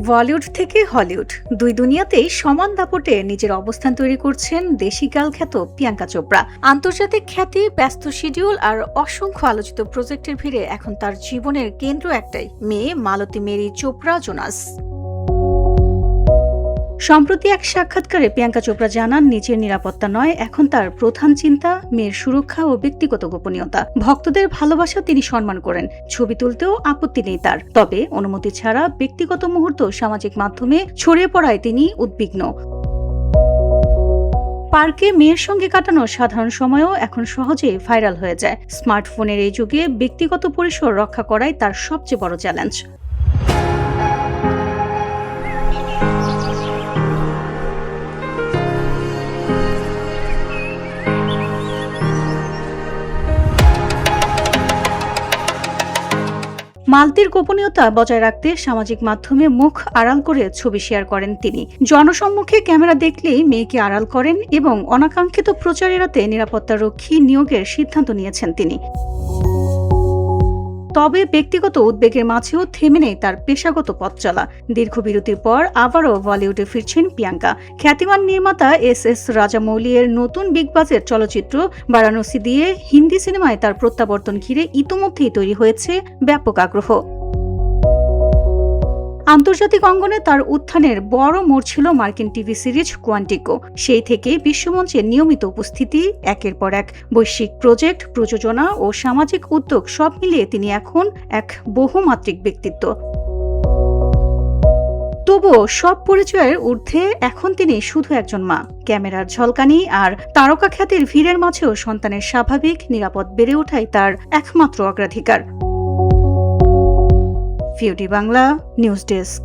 বলিউড থেকে হলিউড দুই দুনিয়াতেই সমান দাপটে নিজের অবস্থান তৈরি করছেন দেশি গার্ল খ্যাত প্রিয়াঙ্কা চোপড়া। আন্তর্জাতিক খ্যাতি, ব্যস্ত শিডিউল আর অসংখ্য আলোচিত প্রজেক্টের ভিড়ে এখন তার জীবনের কেন্দ্র একটাই, মেয়ে মালতী মেরি চোপড়া জোনাস। সম্প্রতি এক সাক্ষাৎকারে প্রিয়াঙ্কা চোপড়া জানান, নিজের নিরাপত্তা নয়, এখন তার প্রধান চিন্তা মেয়ের সুরক্ষা ও ব্যক্তিগত গোপনীয়তা। ভক্তদের ভালোবাসা তিনি সম্মান করেন, ছবি তুলতেও আপত্তি নেই তার, তবে অনুমতি ছাড়া ব্যক্তিগত মুহূর্ত সামাজিক মাধ্যমে ছড়িয়ে পড়ায় তিনি উদ্বিগ্ন। পার্কে মেয়ের সঙ্গে কাটানো সাধারণ সময়ও এখন সহজেই ভাইরাল হয়ে যায়। স্মার্টফোনের এই যুগে ব্যক্তিগত পরিসর রক্ষা করাই তার সবচেয়ে বড় চ্যালেঞ্জ। মালতীর গোপনীয়তা বজায় রাখতে সামাজিক মাধ্যমে মুখ আড়াল করে ছবি শেয়ার করেন তিনি। জনসম্মুখে ক্যামেরা দেখলেই মেয়েকে আড়াল করেন এবং অনাকাঙ্ক্ষিত প্রচার এড়াতে নিরাপত্তারক্ষী নিয়োগের সিদ্ধান্ত নিয়েছেন তিনি। তবে ব্যক্তিগত উদ্বেগের মাঝেও থেমে নেই তার পেশাগত পথ চলা। দীর্ঘ বিরতির পর আবারও বলিউডে ফিরছেন প্রিয়াঙ্কা। খ্যাতিমান নির্মাতা এস রাজামৌলি এর নতুন বিগ বাজেট চলচ্চিত্র বারাণসী দিয়ে হিন্দি সিনেমায় তার প্রত্যাবর্তন ঘিরে ইতোমধ্যেই তৈরি হয়েছে ব্যাপক আগ্রহ। আন্তর্জাতিক অঙ্গনে তার উত্থানের বড় মোড় ছিল মার্কিন টিভি সিরিজ কোয়ান্টিকো। সেই থেকে বিশ্বমঞ্চে নিয়মিত উপস্থিতি, একের পর এক বৈশ্বিক প্রজেক্ট, প্রযোজনা ও সামাজিক উদ্যোগ সব মিলিয়ে তিনি এখন এক বহুমাত্রিক ব্যক্তিত্ব। তবুও সব পরিচয়ের ঊর্ধ্বে এখন তিনি শুধু একজন মা। ক্যামেরার ঝলকানি আর তারকা খ্যাতির ভিড়ের মাঝেও সন্তানের স্বাভাবিক নিরাপদ বেড়ে ওঠাই তার একমাত্র অগ্রাধিকার। VOD Bangla news desk.